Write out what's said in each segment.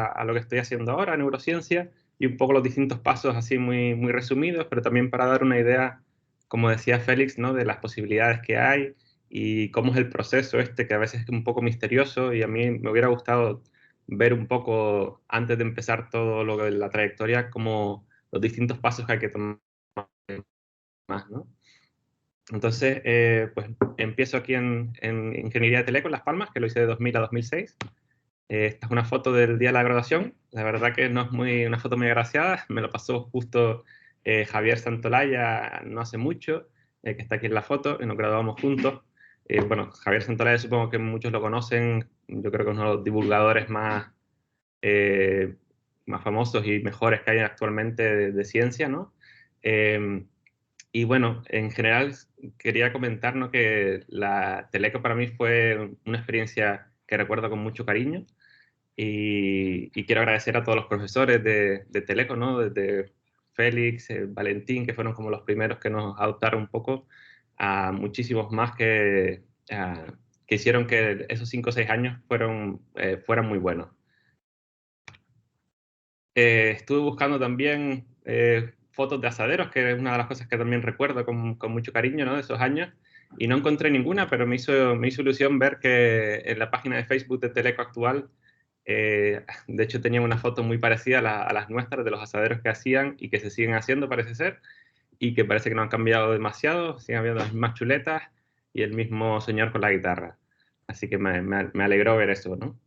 a lo que estoy haciendo ahora, neurociencia, y un poco los distintos pasos así muy, muy resumidos, pero también para dar una idea, como decía Félix, ¿no? De las posibilidades que hay y cómo es el proceso este, que a veces es un poco misterioso y a mí me hubiera gustado ver un poco, antes de empezar todo lo de la trayectoria, como los distintos pasos que hay que tomar más, ¿no? Entonces, pues empiezo aquí en Ingeniería de Teleco en Las Palmas, que lo hice de 2000 a 2006. Esta es una foto del día de la graduación. La verdad que no es una foto muy agraciada. Me lo pasó justo Javier Santolaya no hace mucho, que está aquí en la foto, y nos graduamos juntos. Bueno, Javier Santolaya supongo que muchos lo conocen. Yo creo que es uno de los divulgadores eh, más famosos y mejores que hay actualmente de ciencia, ¿no? Eh, y bueno, en general quería comentar, ¿no? Que la Teleco para mí fue una experiencia que recuerdo con mucho cariño y quiero agradecer a todos los profesores de Teleco, ¿no? Desde Félix, Valentín, que fueron como los primeros que nos adoptaron un poco, a muchísimos más que hicieron que esos 5 o 6 años fueran muy buenos. Estuve buscando también fotos de asaderos, que es una de las cosas que también recuerdo con mucho cariño, ¿no? De esos años, y no encontré ninguna, pero me hizo ilusión ver que en la página de Facebook de Teleco actual, de hecho tenía una foto muy parecida a las nuestras, de los asaderos que hacían y que se siguen haciendo, parece ser, y que parece que no han cambiado demasiado, siguen habiendo las mismas chuletas y el mismo señor con la guitarra. Así que me alegró ver eso, ¿no?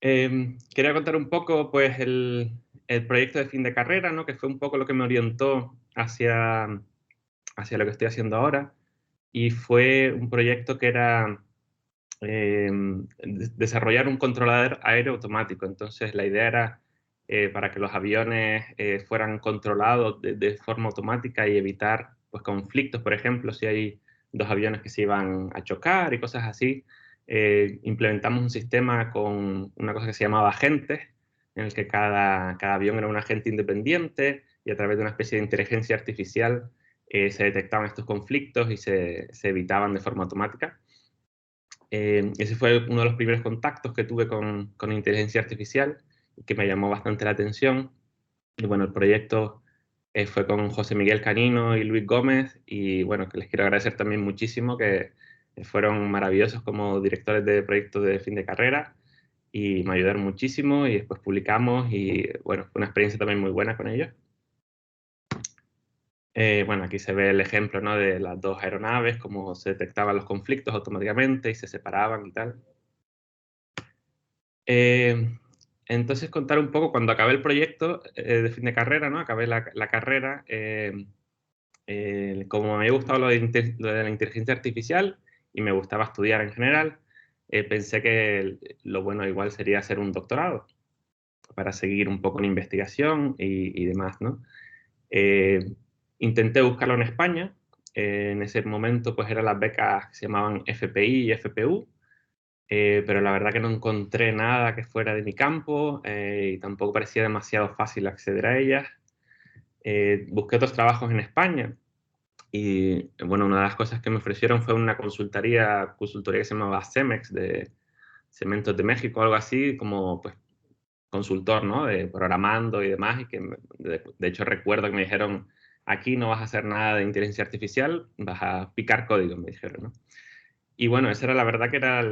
Quería contar un poco, pues, el proyecto de fin de carrera, ¿no? Que fue un poco lo que me orientó hacia lo que estoy haciendo ahora. Y fue un proyecto que era desarrollar un controlador aéreo automático. Entonces, la idea era para que los aviones fueran controlados de forma automática y evitar, pues, conflictos. Por ejemplo, si hay dos aviones que se iban a chocar y cosas así, implementamos un sistema con una cosa que se llamaba agentes, en el que cada avión era un agente independiente y a través de una especie de inteligencia artificial se detectaban estos conflictos y se evitaban de forma automática. Ese fue uno de los primeros contactos que tuve con inteligencia artificial y que me llamó bastante la atención. Y bueno, el proyecto fue con José Miguel Canino y Luis Gómez y bueno, que les quiero agradecer también muchísimo, que fueron maravillosos como directores de proyectos de fin de carrera y me ayudaron muchísimo y después publicamos y bueno, fue una experiencia también muy buena con ellos. Bueno, aquí se ve el ejemplo, ¿no? De las dos aeronaves, cómo se detectaban los conflictos automáticamente y se separaban y tal. Eh, entonces, contar un poco, cuando acabé el proyecto de fin de carrera, ¿no? Acabé la carrera, como me había gustado lo de la inteligencia artificial y me gustaba estudiar en general, pensé que lo bueno igual sería hacer un doctorado para seguir un poco en investigación y demás, ¿no? Eh, Intenté buscarlo en España. En ese momento, pues eran las becas que se llamaban FPI y FPU, pero la verdad que no encontré nada que fuera de mi campo y tampoco parecía demasiado fácil acceder a ellas. Busqué otros trabajos en España y, bueno, una de las cosas que me ofrecieron fue una consultoría que se llamaba Cemex, de Cementos de México, algo así, como pues consultor, ¿no? De programando y demás, y que de hecho recuerdo que me dijeron, aquí no vas a hacer nada de inteligencia artificial, vas a picar código, me dijeron, ¿no? Y bueno, esa era la verdad que era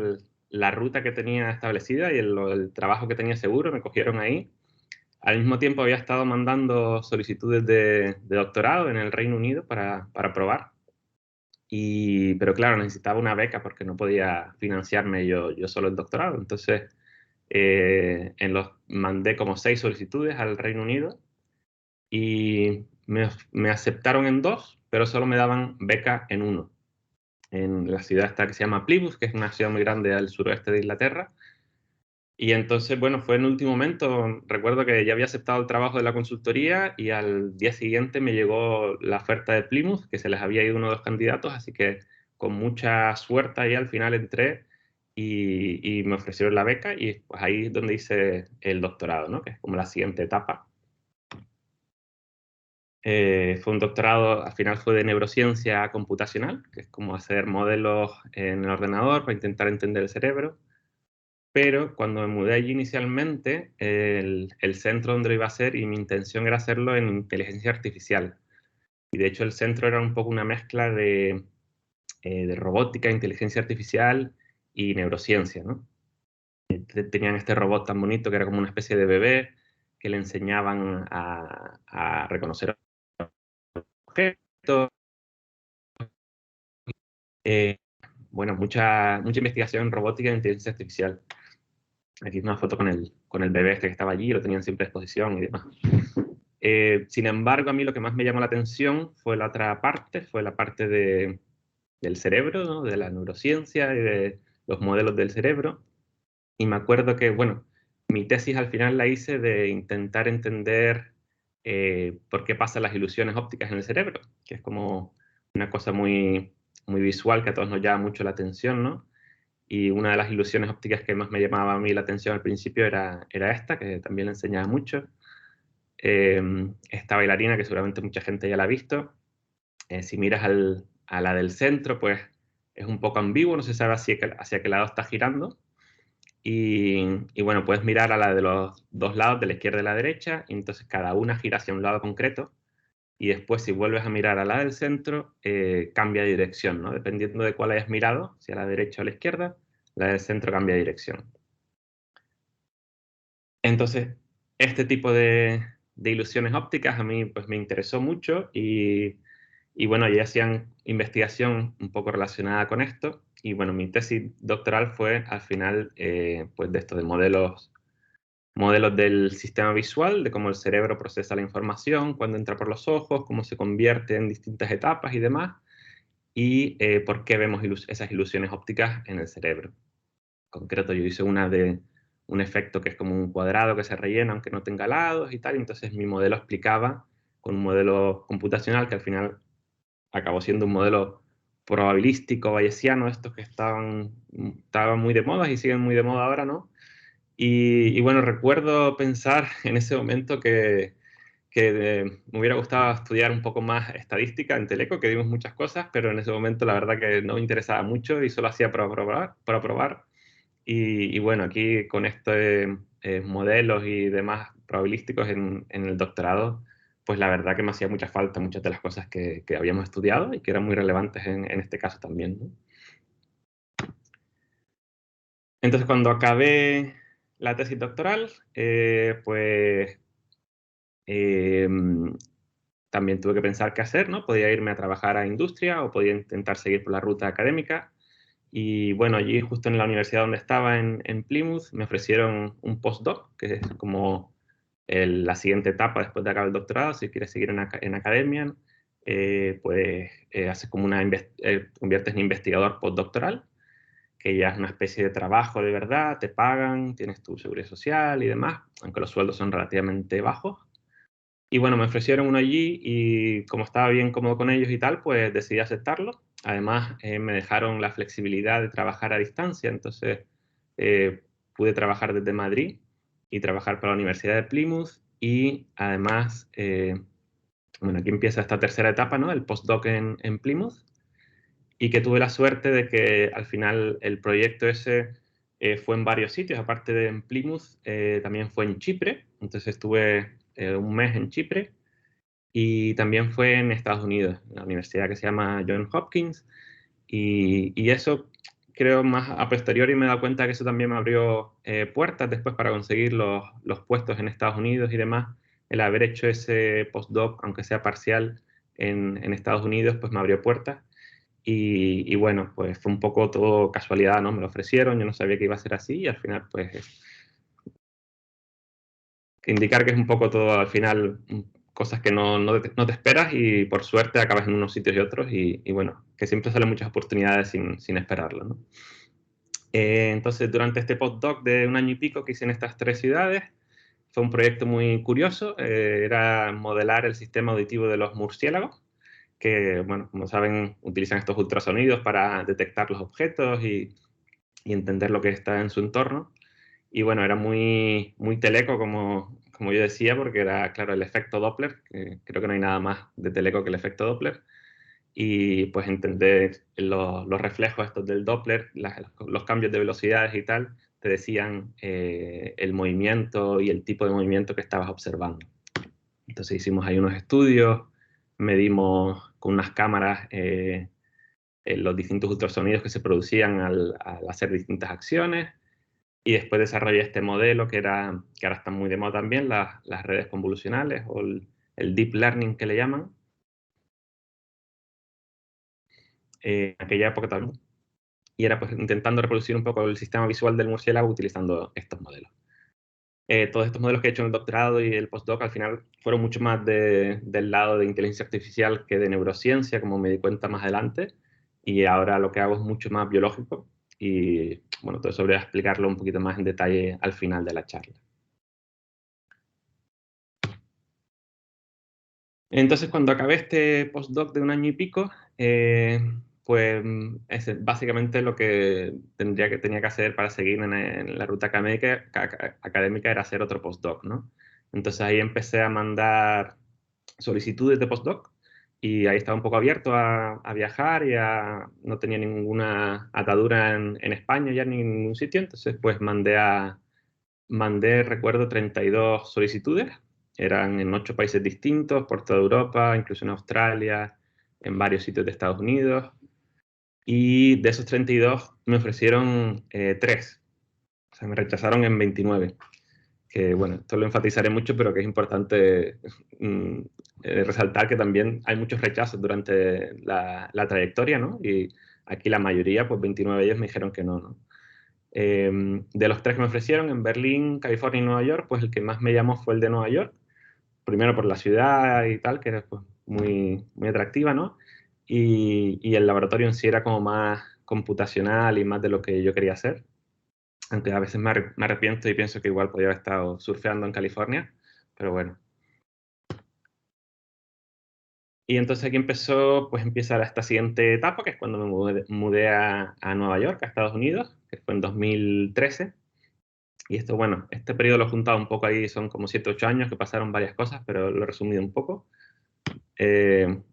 la ruta que tenía establecida y el trabajo que tenía seguro, me cogieron ahí. Al mismo tiempo había estado mandando solicitudes de doctorado en el Reino Unido para probar. Pero claro, necesitaba una beca porque no podía financiarme yo solo el doctorado. Entonces, mandé como 6 solicitudes al Reino Unido y me aceptaron en 2, pero solo me daban beca en uno, en la ciudad esta que se llama Plymouth, que es una ciudad muy grande al suroeste de Inglaterra. Y entonces, bueno, fue en último momento, recuerdo que ya había aceptado el trabajo de la consultoría y al día siguiente me llegó la oferta de Plymouth, que se les había ido uno de los candidatos, así que con mucha suerte ahí al final entré y me ofrecieron la beca y pues ahí es donde hice el doctorado, ¿no? Que es como la siguiente etapa. Fue un doctorado, al final fue de neurociencia computacional, que es como hacer modelos en el ordenador para intentar entender el cerebro. pero cuando me mudé allí inicialmente, el centro donde lo iba a hacer, y mi intención era hacerlo en inteligencia artificial. Y de hecho el centro era un poco una mezcla de robótica, inteligencia artificial y neurociencia, ¿no? Tenían este robot tan bonito que era como una especie de bebé que le enseñaban a reconocer objetos. eh, bueno, mucha investigación en robótica e inteligencia artificial. Aquí una foto con el bebé este que estaba allí, lo tenían siempre a exposición y demás. Sin embargo, a mí lo que más me llamó la atención fue la otra parte, fue la parte del cerebro, ¿no? De la neurociencia y de los modelos del cerebro. Y me acuerdo que, bueno, mi tesis al final la hice de intentar entender por qué pasan las ilusiones ópticas en el cerebro, que es como una cosa muy visual que a todos nos llama mucho la atención, ¿no? Y una de las ilusiones ópticas que más me llamaba a mí la atención al principio era esta, que también le enseñaba mucho. Esta bailarina, que seguramente mucha gente ya la ha visto. Si miras a la del centro, pues es un poco ambiguo, no se sabe hacia qué lado está girando. Y bueno, puedes mirar a la de los dos lados, de la izquierda y la derecha, y entonces cada una gira hacia un lado concreto. Y después, si vuelves a mirar a la del centro, cambia de dirección, ¿no? Dependiendo de cuál hayas mirado, si a la derecha o a la izquierda, la del centro cambia de dirección. Entonces, este tipo de ilusiones ópticas a mí pues me interesó mucho y bueno, ya hacían investigación un poco relacionada con esto y bueno, mi tesis doctoral fue al final pues de esto, de modelos del sistema visual, de cómo el cerebro procesa la información cuando entra por los ojos, cómo se convierte en distintas etapas y demás, y por qué vemos esas ilusiones ópticas en el cerebro. En concreto, yo hice una de un efecto que es como un cuadrado que se rellena aunque no tenga lados y tal, y entonces mi modelo explicaba con un modelo computacional que al final acabó siendo un modelo probabilístico bayesiano, estos que estaban muy de moda y siguen muy de moda ahora, ¿no? Y bueno, recuerdo pensar en ese momento que me hubiera gustado estudiar un poco más estadística en Teleco, que dimos muchas cosas, pero en ese momento la verdad que no me interesaba mucho y solo hacía para probar. Y bueno, aquí con estos modelos y demás probabilísticos en el doctorado, pues la verdad que me hacía mucha falta muchas de las cosas que habíamos estudiado y que eran muy relevantes en este caso también, ¿no? Entonces, cuando acabé la tesis doctoral, pues eh, también tuve que pensar qué hacer, ¿no? Podía irme a trabajar a industria o podía intentar seguir por la ruta académica. Y bueno, allí justo en la universidad donde estaba, en Plymouth, me ofrecieron un postdoc, que es como la siguiente etapa después de acabar el doctorado. Si quieres seguir en academia, pues haces como conviertes en investigador postdoctoral, que ya es una especie de trabajo de verdad, te pagan, tienes tu seguridad social y demás, aunque los sueldos son relativamente bajos. Y bueno, me ofrecieron uno allí y como estaba bien cómodo con ellos y tal, pues decidí aceptarlo. Además, me dejaron la flexibilidad de trabajar a distancia, entonces eh, pude trabajar desde Madrid y trabajar para la Universidad de Plymouth y además, bueno, aquí empieza esta tercera etapa, ¿no? El postdoc en Plymouth y que tuve la suerte de que al final el proyecto ese fue en varios sitios, aparte de en Plymouth, también fue en Chipre, entonces estuve un mes en Chipre y también fue en Estados Unidos, en la universidad que se llama Johns Hopkins, y eso creo más a posteriori me he dado cuenta que eso también me abrió puertas después para conseguir los puestos en Estados Unidos y demás. El haber hecho ese postdoc, aunque sea parcial, en Estados Unidos, pues me abrió puertas. Y bueno, pues fue un poco todo casualidad, ¿no? Me lo ofrecieron, yo no sabía que iba a ser así y al final, pues, que indicar que es un poco todo al final cosas que no te esperas y por suerte acabas en unos sitios y otros y bueno, que siempre salen muchas oportunidades sin esperarlo, ¿no? Entonces, durante este postdoc de un año y pico que hice en estas tres ciudades, fue un proyecto muy curioso, era modelar el sistema auditivo de los murciélagos, que, bueno, como saben, utilizan estos ultrasonidos para detectar los objetos y entender lo que está en su entorno. Y bueno, era muy teleco, como yo decía, porque era, claro, el efecto Doppler, que creo que no hay nada más de teleco que el efecto Doppler. y pues entender los reflejos estos del Doppler, los cambios de velocidades y tal, te decían el movimiento y el tipo de movimiento que estabas observando. Entonces hicimos ahí unos estudios, medimos con unas cámaras los distintos ultrasonidos que se producían al hacer distintas acciones, y después desarrollé este modelo que ahora está muy de moda también, las redes convolucionales o el deep learning que le llaman. En aquella época también. Y era pues intentando reproducir un poco el sistema visual del murciélago utilizando estos modelos. Todos estos modelos que he hecho en el doctorado y el postdoc al final fueron mucho más del lado de inteligencia artificial que de neurociencia, como me di cuenta más adelante. Y ahora lo que hago es mucho más biológico. Y bueno, todo eso voy a explicarlo un poquito más en detalle al final de la charla. Entonces, cuando acabé este postdoc de 1 año y pico, pues básicamente lo que tenía que hacer para seguir en la ruta académica era hacer otro postdoc, ¿no? Entonces ahí empecé a mandar solicitudes de postdoc y ahí estaba un poco abierto a viajar y no tenía ninguna atadura en España ya ni en ningún sitio, entonces pues mandé, recuerdo, 32 solicitudes. Eran en 8 países distintos, por toda Europa, incluso en Australia, en varios sitios de Estados Unidos. Y de esos 32 me ofrecieron 3. O sea, me rechazaron en 29. Que bueno, esto lo enfatizaré mucho, pero que es importante resaltar que también hay muchos rechazos durante la trayectoria, ¿no? Y aquí la mayoría, pues 29 de ellos me dijeron que no, ¿no? De los 3 que me ofrecieron, en Berlín, California y Nueva York, pues el que más me llamó fue el de Nueva York. Primero por la ciudad y tal, que era pues, muy, muy atractiva, ¿no? Y el laboratorio en sí era como más computacional y más de lo que yo quería hacer. Aunque a veces me arrepiento y pienso que igual podría haber estado surfeando en California, pero bueno. Y entonces aquí empieza esta siguiente etapa, que es cuando me mudé a Nueva York, a Estados Unidos, que fue en 2013. Y esto, bueno, este periodo lo he juntado un poco ahí, son como 7 8 años que pasaron varias cosas, pero lo he resumido un poco.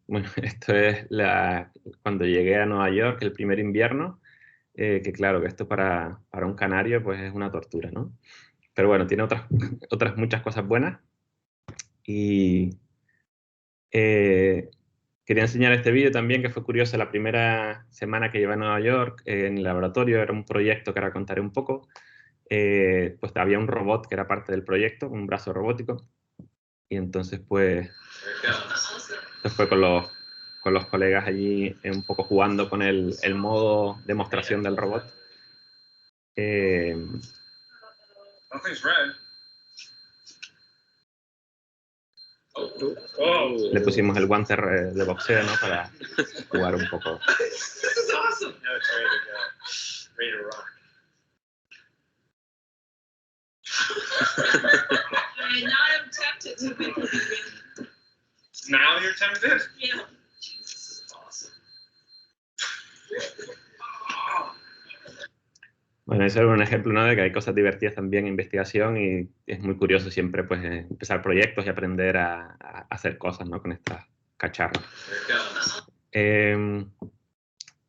Bueno, esto es cuando llegué a Nueva York, el primer invierno, que claro, que esto para un canario pues es una tortura, ¿no? Pero bueno, tiene otras muchas cosas buenas. Y quería enseñar este vídeo también, que fue curioso. La primera semana que llevé a Nueva York, en el laboratorio, era un proyecto que ahora contaré un poco. Pues había un robot que era parte del proyecto, un brazo robótico. Y entonces pues se fue con los colegas allí un poco jugando con el modo demostración del robot. Le pusimos el guante de boxeo, ¿no? Para jugar un poco. Now you're tempted? Yeah. Bueno, eso es un ejemplo, ¿no? De que hay cosas divertidas también en investigación y es muy curioso siempre pues empezar proyectos y aprender a hacer cosas, ¿no? Con estas cacharros.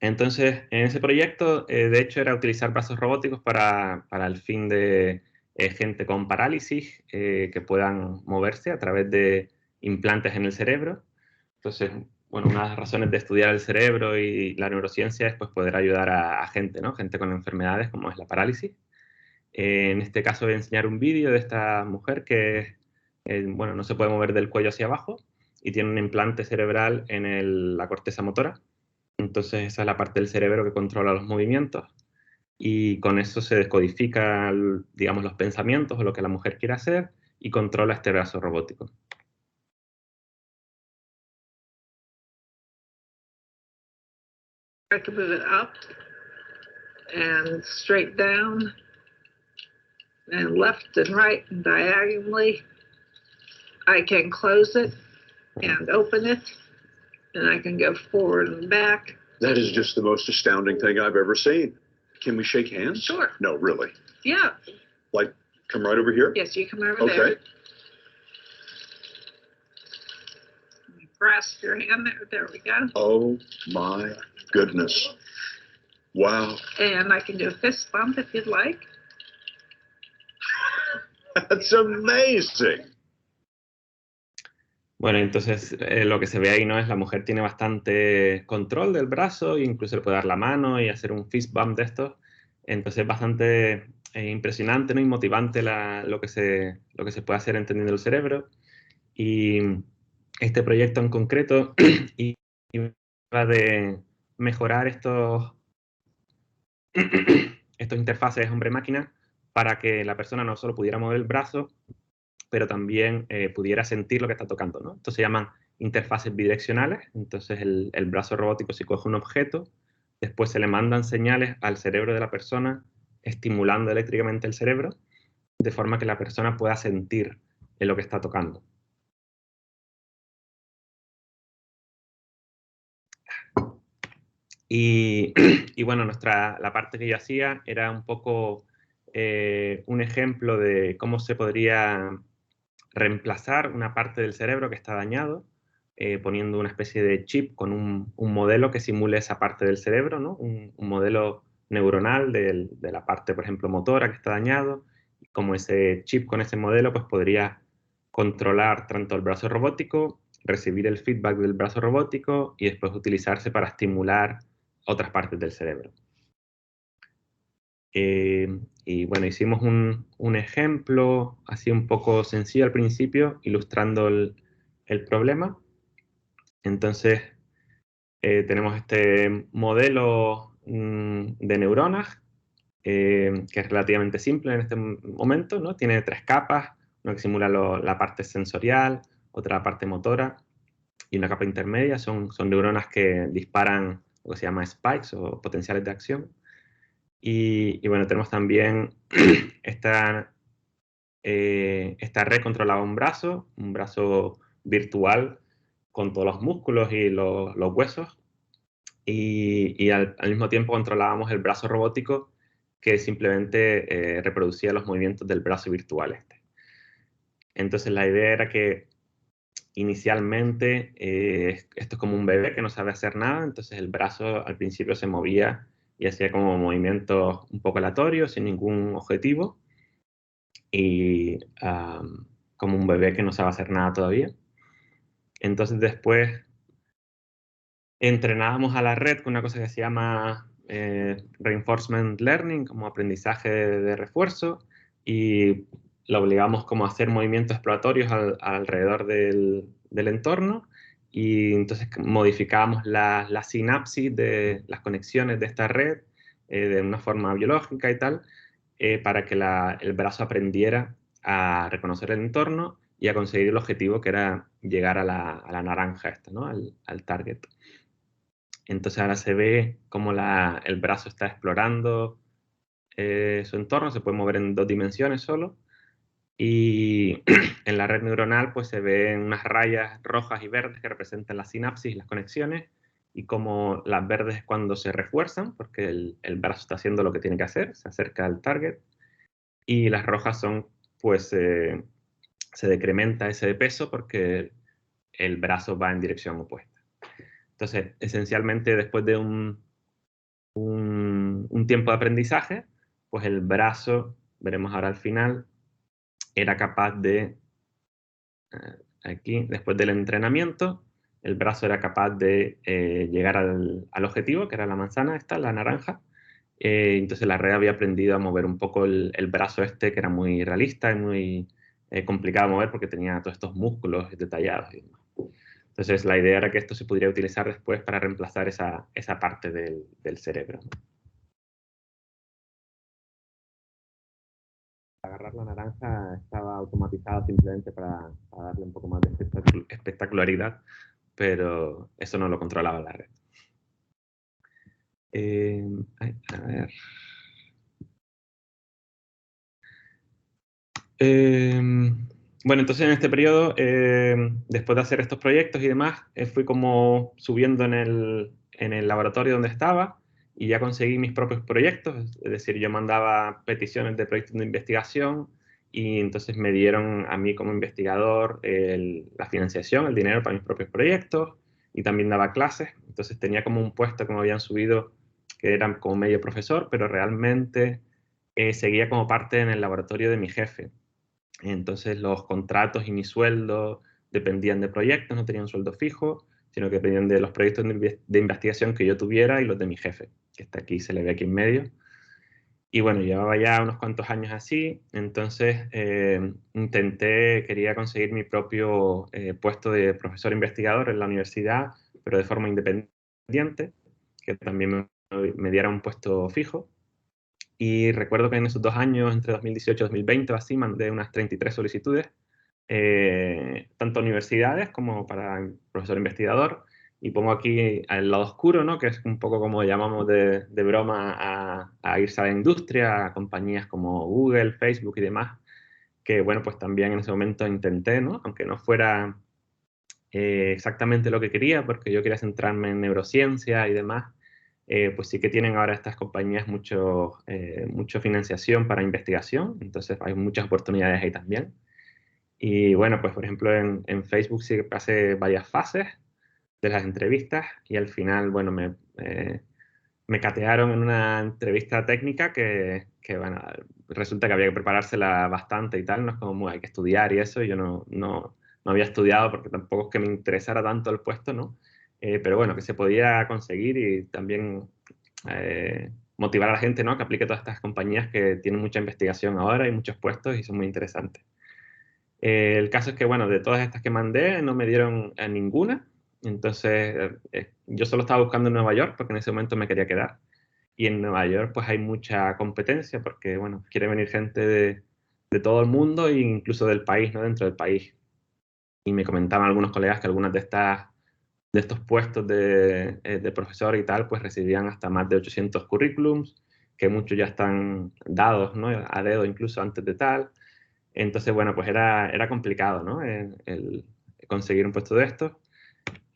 Entonces, en ese proyecto, de hecho, era utilizar brazos robóticos para el fin de gente con parálisis que puedan moverse a través de implantes en el cerebro. Entonces, bueno, una de las razones de estudiar el cerebro y la neurociencia es pues, poder ayudar a gente, ¿no? Gente con enfermedades como es la parálisis. En este caso voy a enseñar un vídeo de esta mujer que, bueno, no se puede mover del cuello hacia abajo y tiene un implante cerebral en la corteza motora. Entonces esa es la parte del cerebro que controla los movimientos y con eso se descodifica, digamos, los pensamientos o lo que la mujer quiere hacer y controla este brazo robótico. I can move it up and straight down and left and right and diagonally. I can close it and open it, and I can go forward and back. That is just the most astounding thing I've ever seen. Can we shake hands? Sure. No, really. Yeah. Like, come right over here? Yes, you come over there. Okay. grasp your hand there. There we go. Oh my goodness. Wow. And I can do a fist bump if you'd like. That's amazing. Bueno, entonces lo que se ve ahí, ¿no? Es la mujer tiene bastante control del brazo, e incluso le puede dar la mano y hacer un fist bump de estos. Entonces es bastante impresionante, ¿no? Y motivante lo que se puede hacer entendiendo el cerebro. Y este proyecto en concreto iba de mejorar estos interfaces hombre-máquina para que la persona no solo pudiera mover el brazo, pero también pudiera sentir lo que está tocando, ¿no? Esto se llaman interfaces bidireccionales. Entonces el brazo robótico se coge un objeto, después se le mandan señales al cerebro de la persona, estimulando eléctricamente el cerebro, de forma que la persona pueda sentir lo que está tocando. Y bueno, la parte que yo hacía era un poco un ejemplo de cómo se podría reemplazar una parte del cerebro que está dañado, poniendo una especie de chip con un modelo que simule esa parte del cerebro, ¿no? Un modelo neuronal de la parte, por ejemplo, motora que está dañado. Y como ese chip con ese modelo, pues podría controlar tanto el brazo robótico, recibir el feedback del brazo robótico y después utilizarse para estimular otras partes del cerebro. Y bueno, hicimos un ejemplo así un poco sencillo al principio, ilustrando el problema. Entonces, tenemos este modelo de neuronas, que es relativamente simple en este momento, ¿no? Tiene 3 capas, una que simula la parte sensorial, otra la parte motora y una capa intermedia. Son neuronas que disparan lo que se llama spikes o potenciales de acción. Y bueno, tenemos también esta red controlaba un brazo virtual con todos los músculos y los huesos. Y al mismo tiempo controlábamos el brazo robótico que simplemente reproducía los movimientos del brazo virtual este. Entonces la idea era que inicialmente esto es como un bebé que no sabe hacer nada, entonces el brazo al principio se movía y hacía como movimientos un poco aleatorios, sin ningún objetivo, y como un bebé que no sabe hacer nada todavía. Entonces después entrenábamos a la red con una cosa que se llama reinforcement learning, como aprendizaje de refuerzo, y lo obligamos como a hacer movimientos exploratorios alrededor del entorno, y entonces modificábamos la sinapsis de las conexiones de esta red de una forma biológica y tal, para que el brazo aprendiera a reconocer el entorno y a conseguir el objetivo, que era llegar a la naranja esta, ¿no? al target. Entonces ahora se ve cómo el brazo está explorando su entorno, se puede mover en 2 dimensiones solo, y en la red neuronal pues se ven unas rayas rojas y verdes que representan la sinapsis y las conexiones, y como las verdes cuando se refuerzan, porque el brazo está haciendo lo que tiene que hacer, se acerca al target, y las rojas son, pues, se decrementa ese de peso porque el brazo va en dirección opuesta. Entonces, esencialmente, después de un tiempo de aprendizaje, pues el brazo, veremos ahora al final, era capaz de, aquí, después del entrenamiento, el brazo era capaz de llegar al objetivo, que era la manzana esta, la naranja. Entonces la red había aprendido a mover un poco el brazo este, que era muy realista y muy complicado de mover porque tenía todos estos músculos detallados y demás. Entonces la idea era que esto se pudiera utilizar después para reemplazar esa parte del cerebro. Agarrar la naranja estaba automatizado simplemente para darle un poco más de espectacularidad, pero eso no lo controlaba la red. A ver. Bueno, entonces en este periodo, después de hacer estos proyectos y demás, fui como subiendo en el laboratorio donde estaba, y ya conseguí mis propios proyectos. Es decir, yo mandaba peticiones de proyectos de investigación y entonces me dieron a mí como investigador la financiación, el dinero para mis propios proyectos, y también daba clases. Entonces tenía como un puesto que me habían subido, que era como medio profesor, pero realmente seguía como parte en el laboratorio de mi jefe. Entonces los contratos y mi sueldo dependían de proyectos, no tenían un sueldo fijo, sino que dependían de los proyectos de investigación que yo tuviera y los de mi jefe, que está aquí, se le ve aquí en medio. Y bueno, llevaba ya unos cuantos años así, entonces quería conseguir mi propio puesto de profesor investigador en la universidad, pero de forma independiente, que también me diera un puesto fijo. Y recuerdo que en esos 2 años, entre 2018 y 2020 o así, mandé unas 33 solicitudes, tanto a universidades como para profesor investigador. Y pongo aquí al lado oscuro, ¿no? Que es un poco como llamamos de broma a irse a la industria, a compañías como Google, Facebook y demás, que bueno, pues también en ese momento intenté, ¿no? Aunque no fuera exactamente lo que quería, porque yo quería centrarme en neurociencia y demás, pues sí que tienen ahora estas compañías mucho financiación para investigación, entonces hay muchas oportunidades ahí también. Y bueno, pues por ejemplo en Facebook sí que pasé varias fases de las entrevistas y al final, bueno, me catearon en una entrevista técnica bueno, resulta que había que preparársela bastante y tal, no es como hay que estudiar y eso, yo no había estudiado porque tampoco es que me interesara tanto el puesto, ¿no? Pero bueno, que se podía conseguir y también motivar a la gente, ¿no? Que aplique todas estas compañías que tienen mucha investigación ahora y muchos puestos y son muy interesantes. El caso es que, bueno, de todas estas que mandé, no me dieron a ninguna. Entonces, yo solo estaba buscando en Nueva York porque en ese momento me quería quedar. Y en Nueva York, pues hay mucha competencia porque, bueno, quiere venir gente de todo el mundo e incluso del país, ¿no? Dentro del país. Y me comentaban algunos colegas que algunas de estos puestos de profesor y tal, pues recibían hasta más de 800 currículums, que muchos ya están dados, ¿no? A dedo incluso antes de tal. Entonces, bueno, pues era complicado, ¿no? El conseguir un puesto de estos.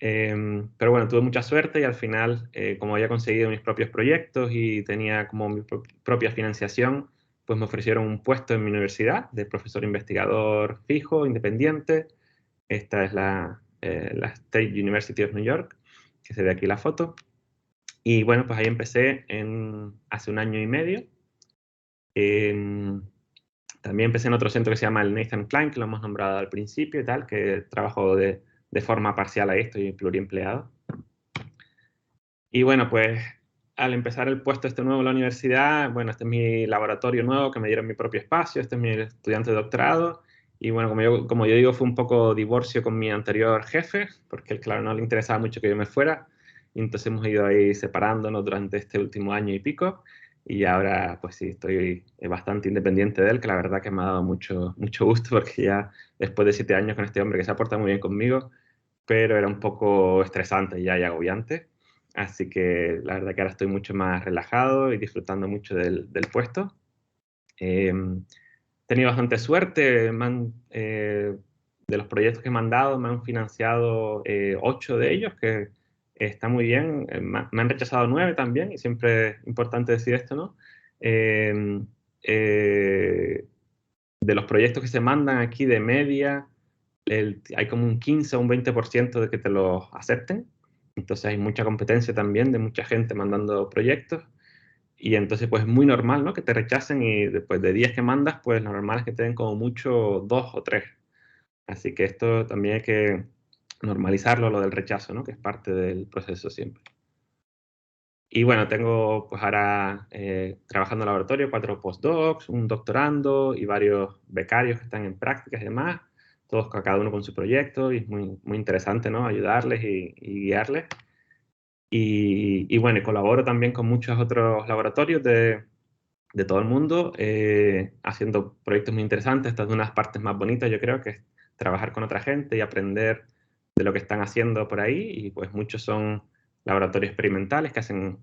Pero bueno, tuve mucha suerte y al final, como había conseguido mis propios proyectos y tenía como mi propia financiación, pues me ofrecieron un puesto en mi universidad de profesor investigador fijo, independiente. Esta es la State University of New York, que se ve aquí la foto. Y bueno, pues ahí empecé hace 1 año y medio. Em, También empecé en otro centro que se llama el Nathan Klein, que lo hemos nombrado al principio y tal, que trabajo de forma parcial ahí, estoy pluriempleado. Y bueno, pues al empezar el puesto este nuevo en la universidad, bueno, este es mi laboratorio nuevo, que me dieron mi propio espacio, este es mi estudiante de doctorado. Y bueno, como yo digo, fue un poco divorcio con mi anterior jefe, porque él, claro, no le interesaba mucho que yo me fuera. Y entonces hemos ido ahí separándonos durante este último año y pico. Y ahora, pues sí, estoy bastante independiente de él, que la verdad que me ha dado mucho gusto, porque ya después de 7 años con este hombre que se ha portado muy bien conmigo, pero era un poco estresante ya y agobiante. Así que la verdad que ahora estoy mucho más relajado y disfrutando mucho del puesto. He tenido bastante suerte, de los proyectos que me han dado, me han financiado 8 de ellos, que está muy bien. Me han rechazado 9 también, y siempre es importante decir esto, ¿no? Eh, eh, de los proyectos que se mandan aquí de media, hay como un 15 o un 20% de que te los acepten. Entonces hay mucha competencia también de mucha gente mandando proyectos. Y entonces pues es muy normal, ¿no? Que te rechacen y después de 10 que mandas, pues lo normal es que te den como mucho 2 o 3. Así que esto también hay que normalizarlo, lo del rechazo, ¿no? Que es parte del proceso siempre. Y bueno, tengo pues ahora trabajando en el laboratorio 4 postdocs, un doctorando y varios becarios que están en prácticas y demás, todos cada uno con su proyecto, y es muy interesante, ¿no? Ayudarles y guiarles. Y bueno, y colaboro también con muchos otros laboratorios de todo el mundo, haciendo proyectos muy interesantes. Esta es una de las partes más bonitas, yo creo, que es trabajar con otra gente y aprender de lo que están haciendo por ahí. Y pues muchos son laboratorios experimentales que hacen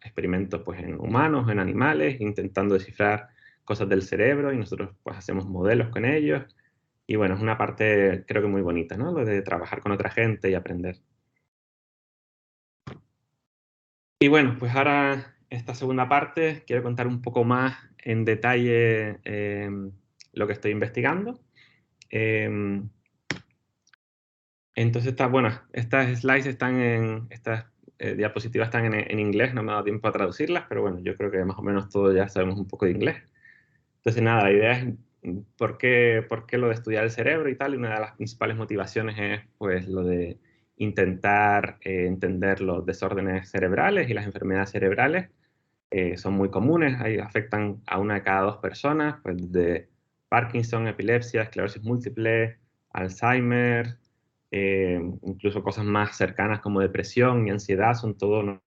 experimentos pues en humanos, en animales, intentando descifrar cosas del cerebro, y nosotros pues hacemos modelos con ellos. Y bueno, es una parte creo que muy bonita, ¿no? Lo de trabajar con otra gente y aprender. Y bueno, pues ahora esta segunda parte quiero contar un poco más en detalle lo que estoy investigando. Entonces, estas slides estas diapositivas están en inglés, no me ha dado tiempo a traducirlas, pero bueno, yo creo que más o menos todos ya sabemos un poco de inglés. Entonces, nada, la idea es por qué lo de estudiar el cerebro y tal, y una de las principales motivaciones es pues lo de intentar entender los desórdenes cerebrales y las enfermedades cerebrales. Son muy comunes, afectan a 1 de cada 2 personas, pues de Parkinson, epilepsia, esclerosis múltiple, Alzheimer, incluso cosas más cercanas como depresión y ansiedad, son todo ¿no?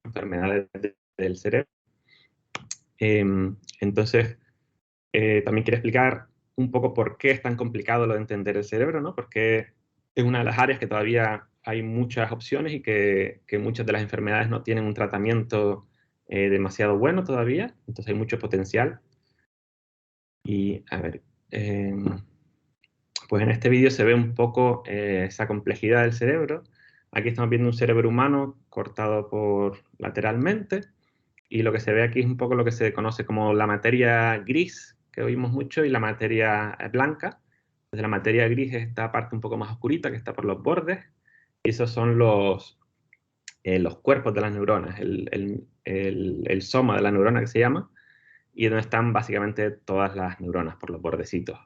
enfermedades del cerebro. Entonces, también quiero explicar un poco por qué es tan complicado lo de entender el cerebro, ¿no? Porque es una de las áreas que todavía hay muchas opciones y que muchas de las enfermedades no tienen un tratamiento demasiado bueno todavía, entonces hay mucho potencial. Y, a ver, pues en este vídeo se ve un poco esa complejidad del cerebro. Aquí estamos viendo un cerebro humano cortado lateralmente, y lo que se ve aquí es un poco lo que se conoce como la materia gris, que oímos mucho, y la materia blanca. Entonces, la materia gris es esta parte un poco más oscurita que está por los bordes, y esos son los cuerpos de las neuronas, el soma de la neurona que se llama, y donde están básicamente todas las neuronas por los bordecitos.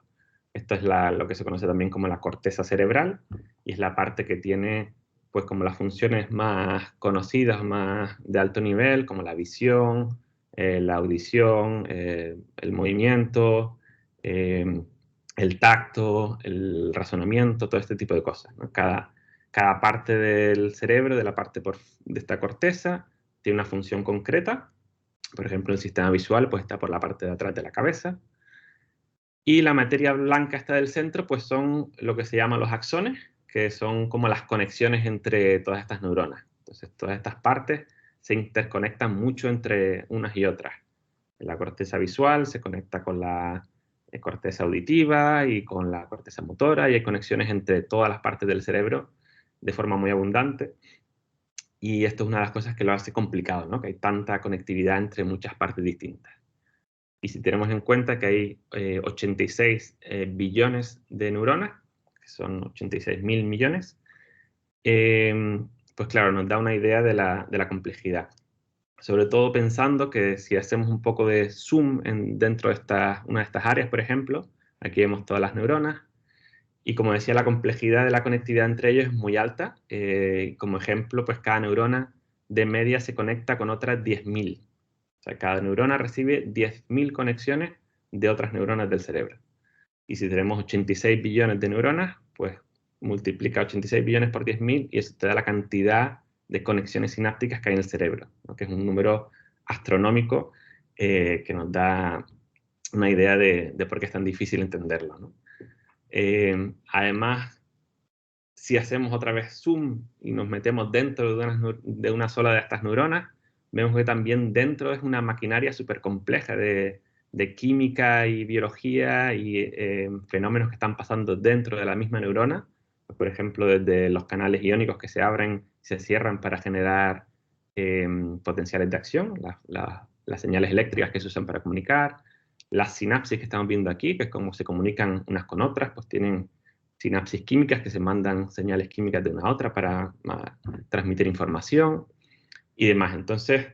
Esto es lo que se conoce también como la corteza cerebral, y es la parte que tiene pues como las funciones más conocidas, más de alto nivel, como la visión, la audición, el movimiento, el tacto, el razonamiento, todo este tipo de cosas, ¿no? Cada parte del cerebro, de de esta corteza, tiene una función concreta. Por ejemplo, el sistema visual pues está por la parte de atrás de la cabeza. Y la materia blanca esta del centro pues son lo que se llaman los axones, que son como las conexiones entre todas estas neuronas. Entonces, todas estas partes se interconectan mucho entre unas y otras. La corteza visual se conecta con la corteza auditiva y con la corteza motora, y hay conexiones entre todas las partes del cerebro de forma muy abundante. Y esto es una de las cosas que lo hace complicado, ¿no? Que hay tanta conectividad entre muchas partes distintas. Y si tenemos en cuenta que hay 86 billones de neuronas, que son 86.000 millones, pues claro, nos da una idea de la complejidad. Sobre todo pensando que si hacemos un poco de zoom dentro de una de estas áreas, por ejemplo, aquí vemos todas las neuronas, y como decía, la complejidad de la conectividad entre ellos es muy alta. Como ejemplo, pues cada neurona de media se conecta con otras 10.000. O sea, cada neurona recibe 10.000 conexiones de otras neuronas del cerebro. Y si tenemos 86 billones de neuronas, pues multiplica 86 billones por 10.000 y eso te da la cantidad de conexiones sinápticas que hay en el cerebro, ¿no? Que es un número astronómico que nos da una idea de por qué es tan difícil entenderlo, ¿no? Además, si hacemos otra vez zoom y nos metemos dentro de una sola de estas neuronas, vemos que también dentro es una maquinaria súper compleja de química y biología y fenómenos que están pasando dentro de la misma neurona. Por ejemplo, desde los canales iónicos que se abren y se cierran para generar potenciales de acción, las señales eléctricas que se usan para comunicar, las sinapsis que estamos viendo aquí, que es cómo se comunican unas con otras, pues tienen sinapsis químicas que se mandan señales químicas de una a otra para transmitir información y demás. Entonces,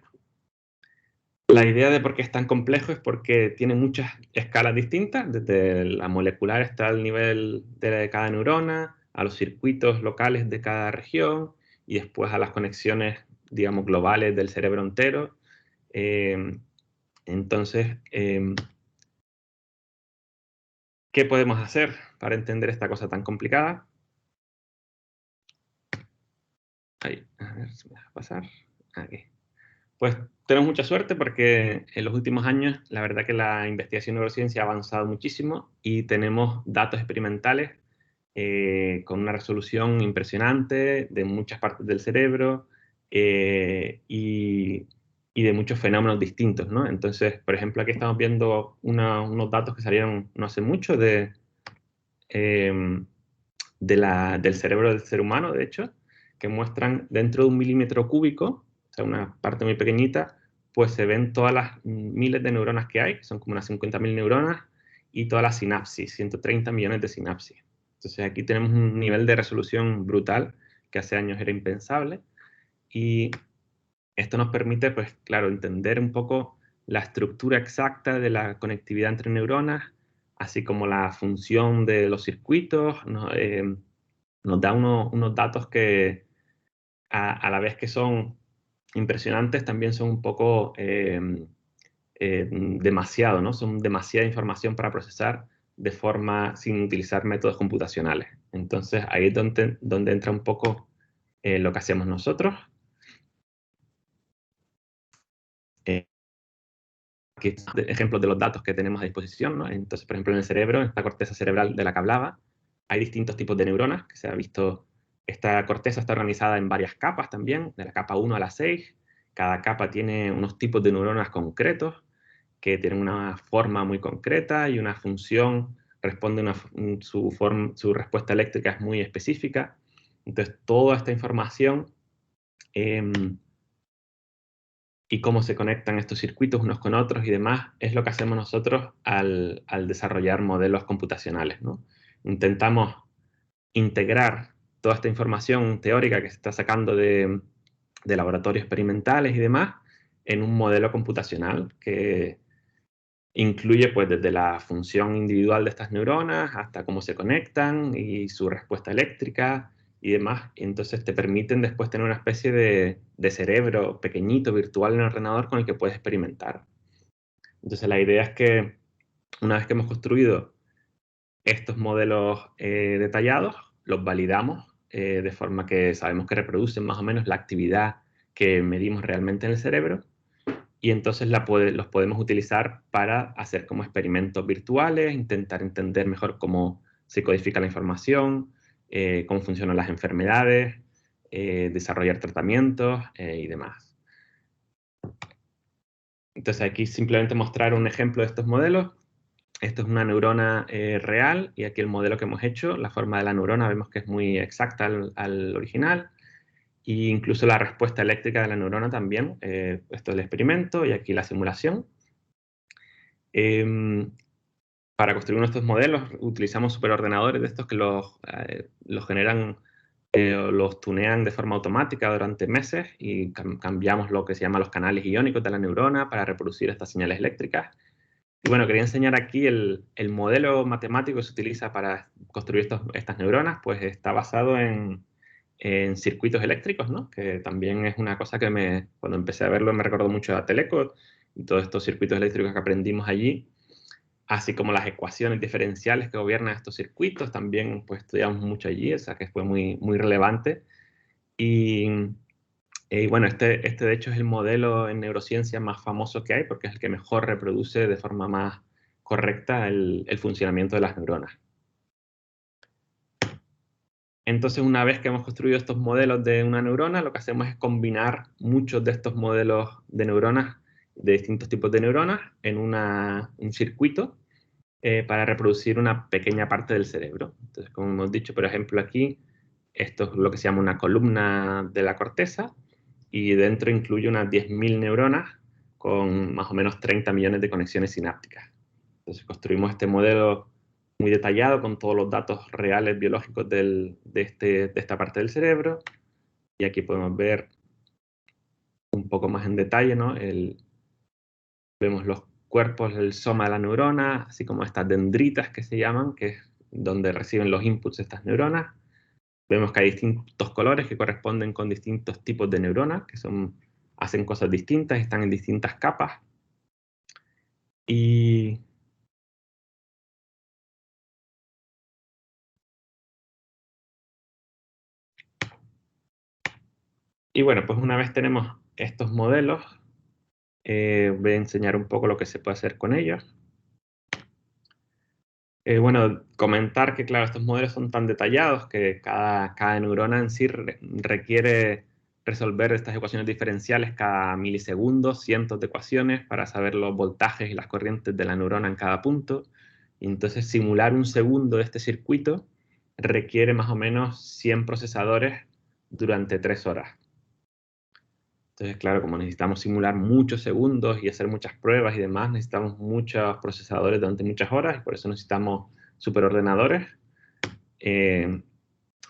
la idea de por qué es tan complejo es porque tiene muchas escalas distintas, desde la molecular hasta el nivel de cada neurona, a los circuitos locales de cada región y después a las conexiones, digamos, globales del cerebro entero. Entonces, ¿qué podemos hacer para entender esta cosa tan complicada? Ahí, a ver si me deja pasar. Aquí. Pues tenemos mucha suerte porque en los últimos años la verdad que la investigación en neurociencia ha avanzado muchísimo y tenemos datos experimentales con una resolución impresionante de muchas partes del cerebro y de muchos fenómenos distintos, ¿no? Entonces, por ejemplo, aquí estamos viendo unos datos que salieron no hace mucho del cerebro del ser humano, de hecho, que muestran dentro de 1 milímetro cúbico, o sea, una parte muy pequeñita, pues se ven todas las miles de neuronas que hay, que son como unas 50.000 neuronas, y todas las sinapsis, 130 millones de sinapsis. Entonces aquí tenemos un nivel de resolución brutal, que hace años era impensable, y esto nos permite, pues claro, entender un poco la estructura exacta de la conectividad entre neuronas, así como la función de los circuitos. Nos da unos datos que a la vez que son impresionantes, también son un poco demasiado, ¿no? Son demasiada información para procesar de forma sin utilizar métodos computacionales. Entonces ahí es donde entra un poco lo que hacemos nosotros. Aquí están ejemplos de los datos que tenemos a disposición, ¿no? Entonces, por ejemplo, en el cerebro, en esta corteza cerebral de la que hablaba, hay distintos tipos de neuronas, que se ha visto, esta corteza está organizada en varias capas también, de la capa 1 a la 6. Cada capa tiene unos tipos de neuronas concretos, que tienen una forma muy concreta y una función, su respuesta eléctrica es muy específica. Entonces, toda esta información y cómo se conectan estos circuitos unos con otros y demás, es lo que hacemos nosotros al desarrollar modelos computacionales, ¿no? Intentamos integrar toda esta información teórica que se está sacando de laboratorios experimentales y demás en un modelo computacional que incluye, pues, desde la función individual de estas neuronas hasta cómo se conectan y su respuesta eléctrica y demás. Y entonces te permiten después tener una especie de cerebro pequeñito, virtual en el ordenador con el que puedes experimentar. Entonces la idea es que una vez que hemos construido estos modelos detallados, los validamos de forma que sabemos que reproducen más o menos la actividad que medimos realmente en el cerebro, y entonces los podemos utilizar para hacer como experimentos virtuales, intentar entender mejor cómo se codifica la información, cómo funcionan las enfermedades, desarrollar tratamientos y demás. Entonces aquí simplemente mostrar un ejemplo de estos modelos. Esto es una neurona real, y aquí el modelo que hemos hecho, la forma de la neurona vemos que es muy exacta al original. E incluso la respuesta eléctrica de la neurona también. Esto es el experimento y aquí la simulación. Para construir uno de estos modelos utilizamos superordenadores de estos que los generan, los tunean de forma automática durante meses, y cambiamos lo que se llama los canales iónicos de la neurona para reproducir estas señales eléctricas. Y bueno, quería enseñar aquí el modelo matemático que se utiliza para construir estas neuronas, pues está basado en circuitos eléctricos, ¿no? Que también es una cosa que cuando empecé a verlo me recordó mucho a Telecode y todos estos circuitos eléctricos que aprendimos allí, así como las ecuaciones diferenciales que gobiernan estos circuitos, también pues estudiamos mucho allí, o sea que fue muy, muy relevante. Y bueno, este de hecho es el modelo en neurociencia más famoso que hay, porque es el que mejor reproduce de forma más correcta el funcionamiento de las neuronas. Entonces, una vez que hemos construido estos modelos de una neurona, lo que hacemos es combinar muchos de estos modelos de neuronas, de distintos tipos de neuronas, en un circuito para reproducir una pequeña parte del cerebro. Entonces, como hemos dicho, por ejemplo, aquí, esto es lo que se llama una columna de la corteza, y dentro incluye unas 10.000 neuronas con más o menos 30 millones de conexiones sinápticas. Entonces construimos este modelo muy detallado con todos los datos reales biológicos de esta parte del cerebro, y aquí podemos ver un poco más en detalle, ¿no? Vemos los cuerpos, el soma de la neurona, así como estas dendritas que se llaman, que es donde reciben los inputs de estas neuronas. Vemos que hay distintos colores que corresponden con distintos tipos de neuronas, que hacen cosas distintas, están en distintas capas. Y bueno, pues una vez tenemos estos modelos, voy a enseñar un poco lo que se puede hacer con ellos. Bueno, comentar que, claro, estos modelos son tan detallados que cada neurona en sí requiere resolver estas ecuaciones diferenciales cada milisegundo, cientos de ecuaciones para saber los voltajes y las corrientes de la neurona en cada punto. Y entonces, simular un segundo de este circuito requiere más o menos 100 procesadores durante 3 horas. Entonces, claro, como necesitamos simular muchos segundos y hacer muchas pruebas y demás, necesitamos muchos procesadores durante muchas horas y por eso necesitamos superordenadores.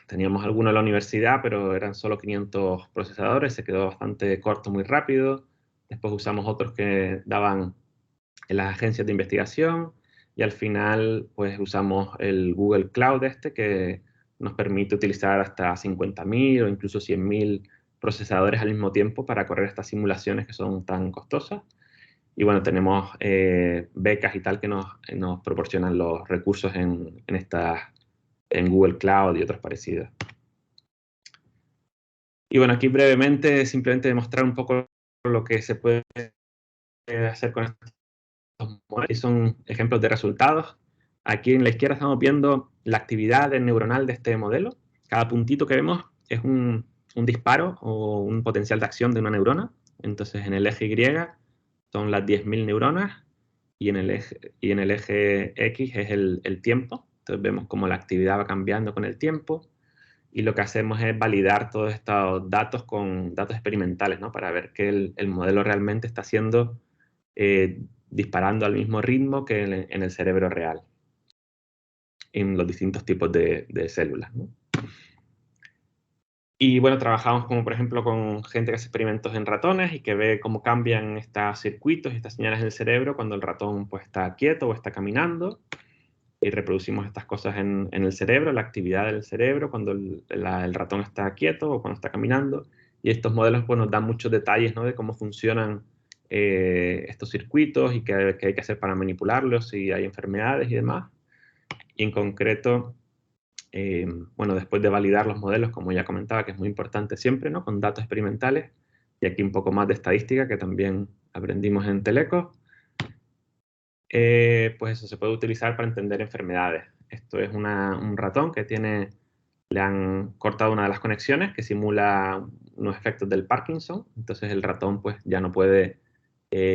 Teníamos algunos en la universidad, pero eran solo 500 procesadores, se quedó bastante corto muy rápido. Después usamos otros que daban en las agencias de investigación y al final pues usamos el Google Cloud que nos permite utilizar hasta 50.000 o incluso 100.000 procesadores al mismo tiempo para correr estas simulaciones que son tan costosas. Y bueno, tenemos becas y tal que nos proporcionan los recursos en Google Cloud y otros parecidos. Y bueno, aquí brevemente simplemente demostrar un poco lo que se puede hacer con estos modelos. Son ejemplos de resultados. Aquí en la izquierda estamos viendo la actividad neuronal de este modelo. Cada puntito que vemos es un disparo o un potencial de acción de una neurona. Entonces en el eje Y son las 10.000 neuronas y en el eje X es el tiempo. Entonces vemos cómo la actividad va cambiando con el tiempo. Y lo que hacemos es validar todos estos datos con datos experimentales, ¿no? Para ver que el modelo realmente está haciendo, disparando al mismo ritmo que en el cerebro real, en los distintos tipos de células, ¿no? Y bueno, trabajamos como por ejemplo con gente que hace experimentos en ratones y que ve cómo cambian estos circuitos y estas señales del cerebro cuando el ratón pues, está quieto o está caminando. Y reproducimos estas cosas en el cerebro, la actividad del cerebro cuando el ratón está quieto o cuando está caminando. Y estos modelos pues, nos dan muchos detalles, ¿no? De cómo funcionan estos circuitos y qué hay que hacer para manipularlos, si hay enfermedades y demás. Y en concreto, bueno, después de validar los modelos, como ya comentaba, que es muy importante siempre, ¿no? Con datos experimentales, y aquí un poco más de estadística que también aprendimos en Teleco. Pues eso se puede utilizar para entender enfermedades. Esto es un ratón que le han cortado una de las conexiones que simula unos efectos del Parkinson. Entonces el ratón pues ya no puede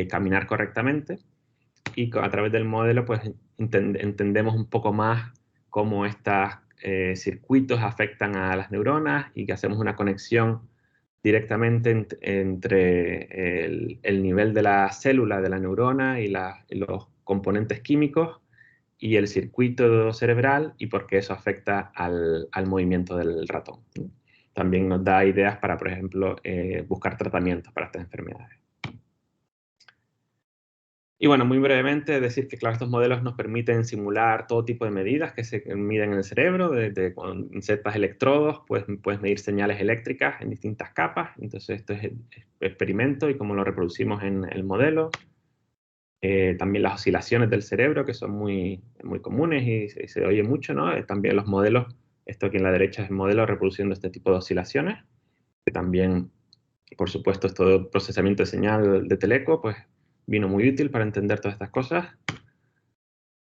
caminar correctamente y a través del modelo pues entendemos un poco más cómo estos circuitos afectan a las neuronas y que hacemos una conexión directamente entre el nivel de la célula de la neurona y los componentes químicos y el circuito cerebral y por qué eso afecta al movimiento del ratón. También nos da ideas para, por ejemplo, buscar tratamientos para estas enfermedades. Y bueno, muy brevemente decir que, claro, estos modelos nos permiten simular todo tipo de medidas que se miden en el cerebro. Cuando insertas electrodos, pues puedes medir señales eléctricas en distintas capas. Entonces, esto es el experimento y cómo lo reproducimos en el modelo. También las oscilaciones del cerebro, que son muy, muy comunes y se oye mucho, ¿no? También los modelos, esto aquí en la derecha es el modelo reproduciendo este tipo de oscilaciones. Que también, por supuesto, esto procesamiento de señal de Teleco, pues vino muy útil para entender todas estas cosas.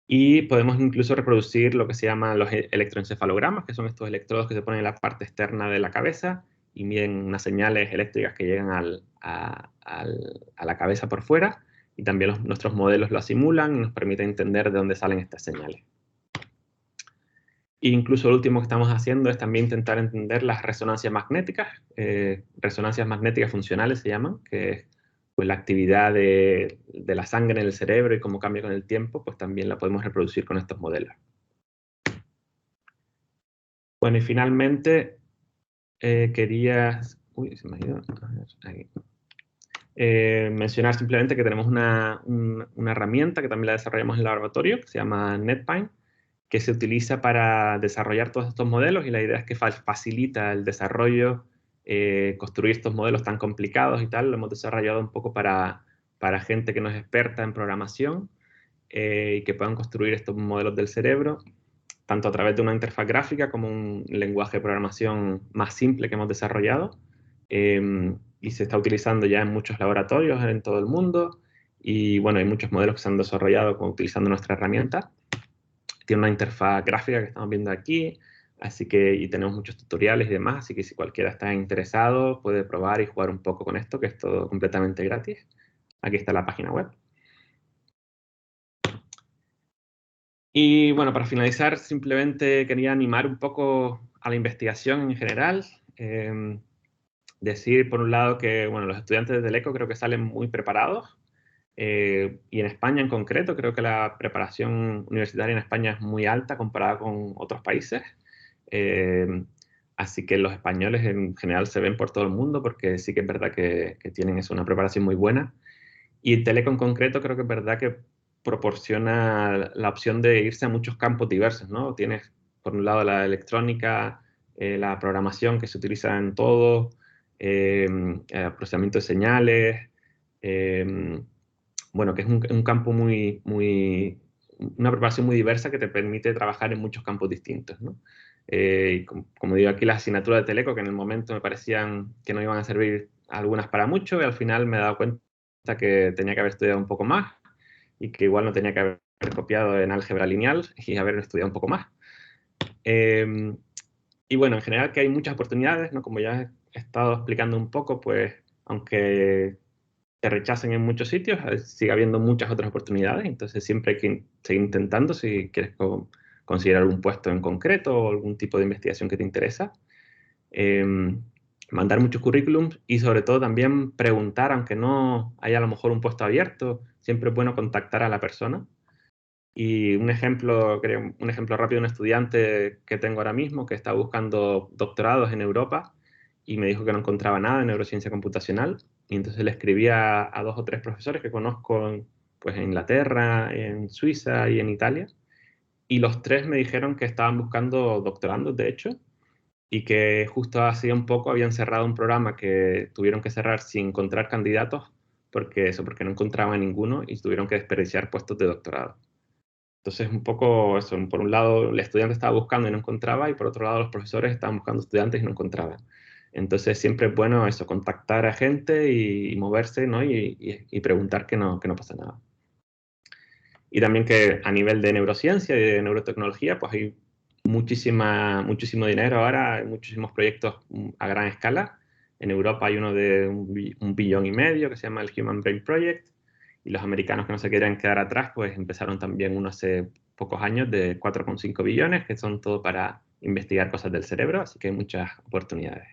Y podemos incluso reproducir lo que se llama los electroencefalogramas, que son estos electrodos que se ponen en la parte externa de la cabeza y miden unas señales eléctricas que llegan a la cabeza por fuera. Y también nuestros modelos lo simulan y nos permiten entender de dónde salen estas señales. E incluso lo último que estamos haciendo es también intentar entender las resonancias magnéticas. Resonancias magnéticas funcionales se llaman, que es pues la actividad de la sangre en el cerebro y cómo cambia con el tiempo, pues también la podemos reproducir con estos modelos. Bueno, y finalmente quería... Uy, se me ha ido. Ahí. Mencionar simplemente que tenemos una herramienta que también la desarrollamos en el laboratorio, que se llama NetPine, que se utiliza para desarrollar todos estos modelos y la idea es que facilita el desarrollo, construir estos modelos tan complicados y tal. Lo hemos desarrollado un poco para gente que no es experta en programación y que puedan construir estos modelos del cerebro, tanto a través de una interfaz gráfica como un lenguaje de programación más simple que hemos desarrollado. Y se está utilizando ya en muchos laboratorios en todo el mundo. Y bueno, hay muchos modelos que se han desarrollado utilizando nuestra herramienta. Tiene una interfaz gráfica que estamos viendo aquí, así que y tenemos muchos tutoriales y demás, así que si cualquiera está interesado puede probar y jugar un poco con esto, que es todo completamente gratis. Aquí está la página web. Y bueno, para finalizar, simplemente quería animar un poco a la investigación en general. decir, por un lado, que bueno, los estudiantes de Teleco creo que salen muy preparados, y en España en concreto creo que la preparación universitaria en España es muy alta comparada con otros países. Así que los españoles en general se ven por todo el mundo porque sí que es verdad que tienen eso, una preparación muy buena. Y Teleco en concreto creo que es verdad que proporciona la opción de irse a muchos campos diversos, ¿no? Tienes por un lado la electrónica, la programación que se utiliza en todo, el procesamiento de señales, bueno, que es un campo una preparación muy diversa que te permite trabajar en muchos campos distintos, ¿no? Y como digo aquí, las asignaturas de Teleco, que en el momento me parecían que no iban a servir algunas para mucho, y al final me he dado cuenta que tenía que haber estudiado un poco más y que igual no tenía que haber copiado en álgebra lineal y haber estudiado un poco más. Y bueno, en general que hay muchas oportunidades, ¿no? Como ya he estado explicando un poco, pues aunque te rechacen en muchos sitios, sigue habiendo muchas otras oportunidades, entonces siempre hay que seguir intentando si quieres conseguir algún puesto en concreto o algún tipo de investigación que te interesa. Mandar muchos currículums y sobre todo también preguntar, aunque no haya a lo mejor un puesto abierto, siempre es bueno contactar a la persona. Y un ejemplo rápido de un estudiante que tengo ahora mismo que está buscando doctorados en Europa y me dijo que no encontraba nada en neurociencia computacional. Y entonces le escribí a 2 o 3 profesores que conozco pues, en Inglaterra, en Suiza y en Italia. Y los 3 me dijeron que estaban buscando doctorandos, de hecho, y que justo hacía un poco habían cerrado un programa que tuvieron que cerrar sin encontrar candidatos porque no encontraban ninguno y tuvieron que desperdiciar puestos de doctorado. Entonces, un poco eso, por un lado el estudiante estaba buscando y no encontraba, y por otro lado los profesores estaban buscando estudiantes y no encontraban. Entonces, siempre es bueno eso, contactar a gente y moverse, ¿no? Y preguntar que no pasa nada. Y también que a nivel de neurociencia y de neurotecnología, pues hay muchísimo dinero ahora, hay muchísimos proyectos a gran escala. En Europa hay uno de 1,5 billón que se llama el Human Brain Project, y los americanos que no se querían quedar atrás, pues empezaron también uno hace pocos años de 4,5 billones, que son todo para investigar cosas del cerebro, así que hay muchas oportunidades.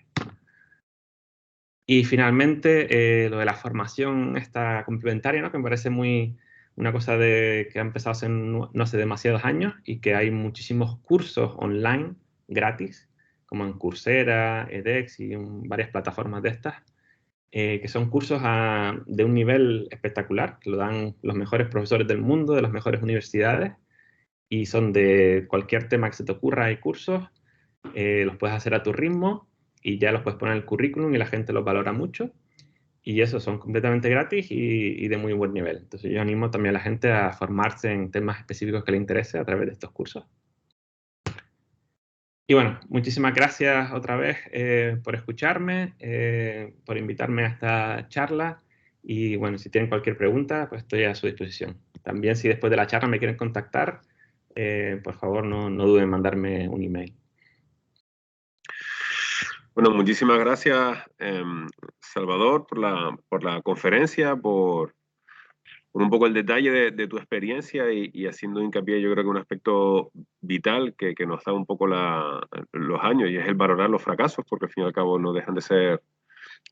Y finalmente, lo de la formación esta complementaria, ¿no? Que me parece una cosa que ha empezado hace no hace demasiados años y que hay muchísimos cursos online gratis, como en Coursera, edX y varias plataformas de estas, que son cursos de un nivel espectacular, que lo dan los mejores profesores del mundo, de las mejores universidades, y son de cualquier tema que se te ocurra, hay cursos, los puedes hacer a tu ritmo y ya los puedes poner en el currículum y la gente los valora mucho. Y eso son completamente gratis y de muy buen nivel. Entonces yo animo también a la gente a formarse en temas específicos que le interese a través de estos cursos. Y bueno, muchísimas gracias otra vez por escucharme, por invitarme a esta charla. Y bueno, si tienen cualquier pregunta, pues estoy a su disposición. También si después de la charla me quieren contactar, por favor no duden en mandarme un email. Bueno, muchísimas gracias, Salvador, por la conferencia, por un poco el detalle de tu experiencia y haciendo hincapié, yo creo que un aspecto vital que nos da un poco los años, y es el valorar los fracasos, porque al fin y al cabo no dejan de ser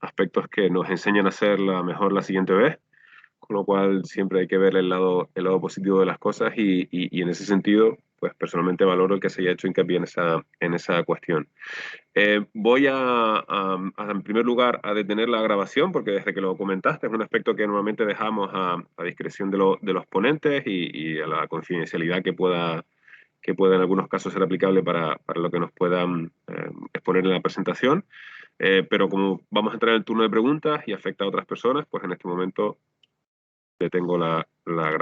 aspectos que nos enseñan a hacer mejor la siguiente vez, con lo cual siempre hay que ver el lado positivo de las cosas y en ese sentido, pues personalmente valoro que se haya hecho hincapié en esa cuestión. Voy en primer lugar, a detener la grabación, porque desde que lo comentaste es un aspecto que normalmente dejamos a discreción de los ponentes y a la confidencialidad que pueda en algunos casos ser aplicable para lo que nos puedan exponer en la presentación. Pero como vamos a entrar en el turno de preguntas y afecta a otras personas, pues en este momento detengo la grabación.